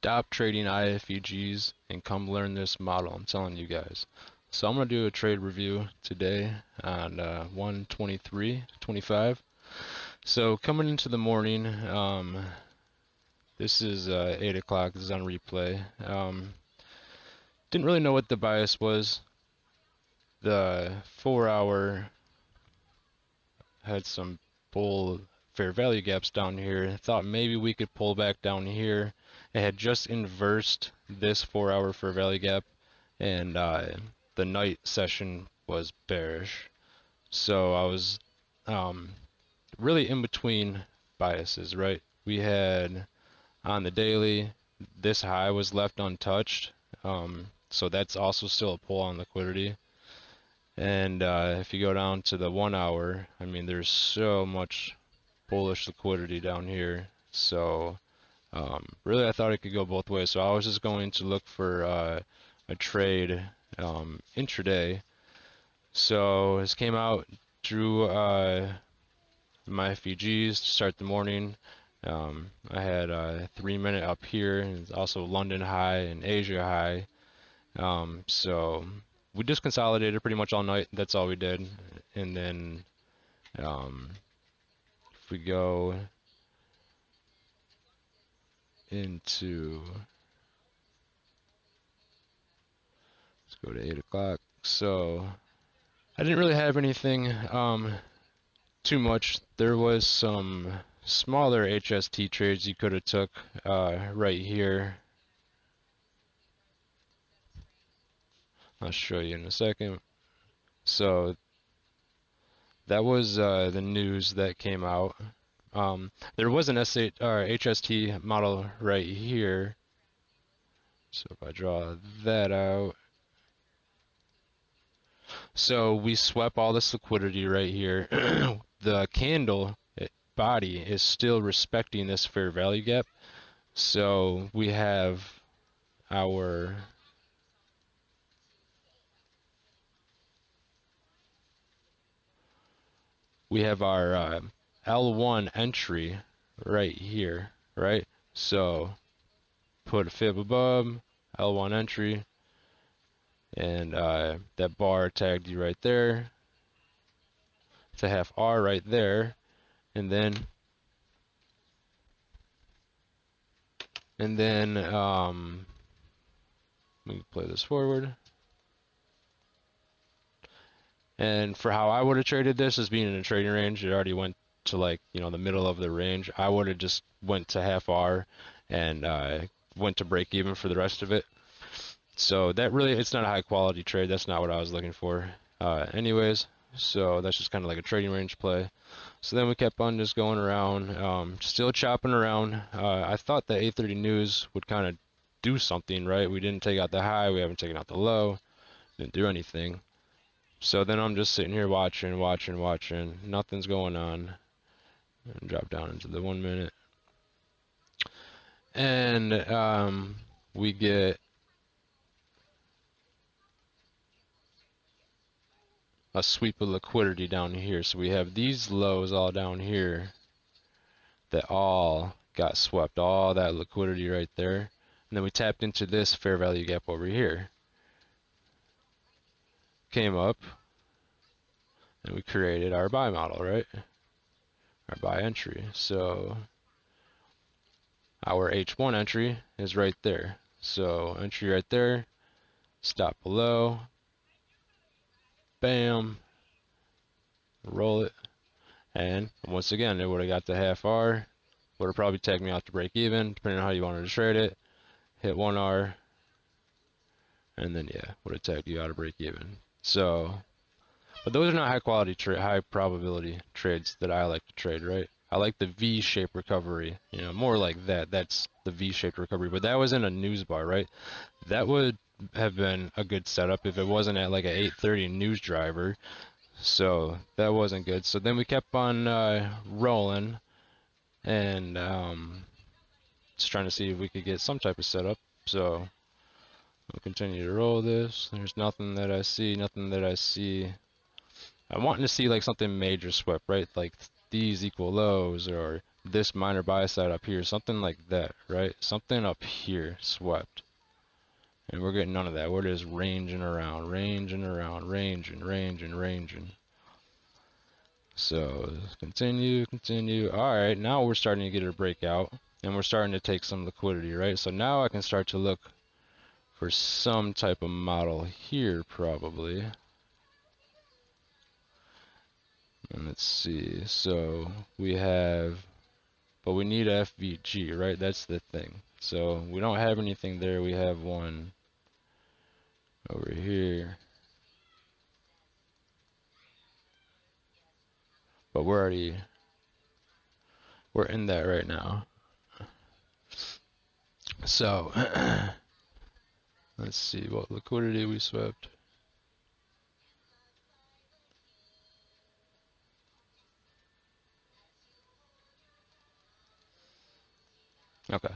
Stop trading IFVGs and come learn this model. I'm telling you guys. So I'm going to do a trade review today on 123.25. So coming into the morning, this is 8 o'clock. This is on replay. Didn't really know what the bias was. The 4-hour had some bull fair value gaps down here. Thought maybe we could pull back down here. It had just inversed this 4-hour fair value gap, and the night session was bearish. So I was really in between biases, right? We had on the daily, this high was left untouched, so that's also still a pull on liquidity. And if you go down to the 1 hour, I mean, there's so much bullish liquidity down here. So really, I thought it could go both ways. So I was just going to look for a trade intraday. So this came out, drew my FVGs to start the morning. I had a 3-minute up here, and also London high and Asia high. So we just consolidated pretty much all night. That's all we did. And then if we go into, let's go to 8 o'clock. So I didn't really have anything too much. There was some smaller HST trades you could have took right here. I'll show you in a second. So that was the news that came out. There was an HST model right here. So if I draw that out, so we swept all this liquidity right here. The candle body is still respecting this fair value gap. So we have our L1 entry right here, right? So put a fib above, L1 entry, and that bar tagged you right there. It's a half R right there, and then let me play this forward. And for how I would have traded this, as being in a trading range, it already went to, like, you know, the middle of the range. I would have just went to half R and went to break even for the rest of it. So that really, it's not a high quality trade. That's not what I was looking for anyways. So that's just kind of like a trading range play. So then we kept on just going around, still chopping around. I thought the 8:30 news would kind of do something, right? We didn't take out the high, we haven't taken out the low, didn't do anything. So then I'm just sitting here watching, nothing's going on. And drop down into the 1 minute. And we get a sweep of liquidity down here. So we have these lows all down here that all got swept, all that liquidity right there. And then we tapped into this fair value gap over here. Came up, and we created our buy model, right? Our buy entry. So our H1 entry is right there. So entry right there, stop below, bam, roll it, and once again it would have got the half R, would have probably tagged me out to break even, depending on how you wanted to trade it. Hit 1 R, and then yeah, would have tagged you out of break even. So, but those are not high quality, high probability trades that I like to trade, right? I like the V-shaped recovery, you know, more like that. That's the V-shaped recovery. But that was in a news bar, right? That would have been a good setup if it wasn't at like a 8:30 news driver. So that wasn't good. So then we kept on rolling, and just trying to see if we could get some type of setup. So we'll continue to roll this. There's nothing that I see, nothing that I see. I'm wanting to see like something major swept, right? Like these equal lows, or this minor buy side up here, something like that, right? Something up here swept. And we're getting none of that. We're just ranging around, ranging around, ranging. So continue, continue. All right, now we're starting to get a breakout, and we're starting to take some liquidity, right? So now I can start to look for some type of model here, probably. And let's see. So we have, but we need FVG, right? That's the thing. So we don't have anything there. We have one over here, but we're in that right now. So let's see what liquidity we swept. Okay.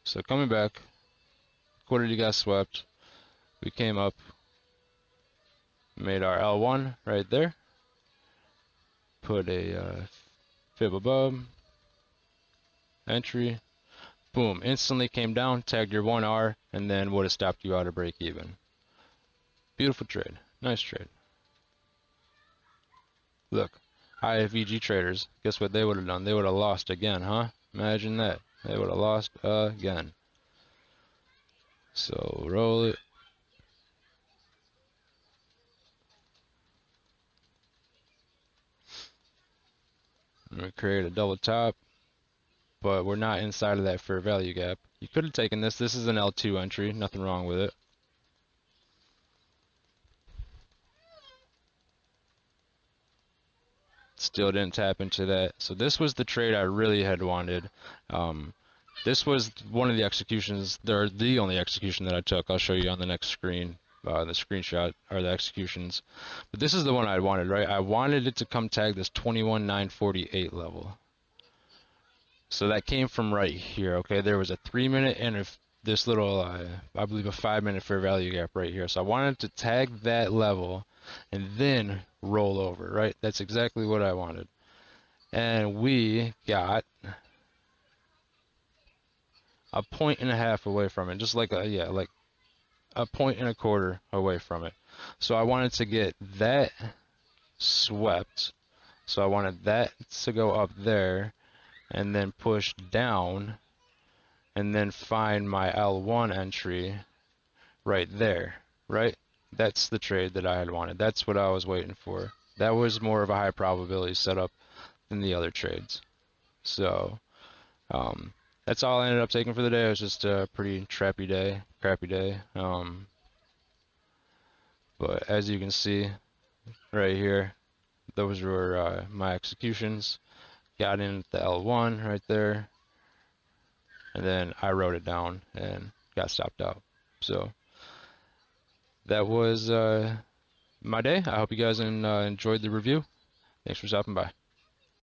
So coming back, liquidity got swept. We came up, made our L1 right there. Put a fib above, entry, boom, instantly came down, tagged your 1R, and then would have stopped you out of break even. Beautiful trade. Nice trade. Look, IFVG traders, guess what they would have done? They would have lost again, huh? Imagine that. They would have lost again. So roll it. We create a double top, but we're not inside of that fair value gap. You could have taken this. This is an L2 entry. Nothing wrong with it. Still didn't tap into that. So this was the trade I really had wanted. This was one of the executions, the only execution that I took. I'll show you on the next screen, the screenshot, or the executions. But this is the one I wanted, right? I wanted it to come tag this 21,948 level. So that came from right here, okay? There was a 3-minute and this little, I believe a 5-minute fair value gap right here. So I wanted to tag that level and then roll over, right? That's exactly what I wanted. And we got a 1.5 away from it, just like like a 1.25 away from it. So I wanted to get that swept. So I wanted that to go up there and then push down and then find my L1 entry right there, right? That's the trade that I had wanted. That's what I was waiting for. That was more of a high probability setup than the other trades. So that's all I ended up taking for the day. It was just a pretty crappy day. But as you can see right here, those were my executions. Got in at the L1 right there, and then I wrote it down and got stopped out. So that was my day. I hope you guys enjoyed the review. Thanks for stopping by.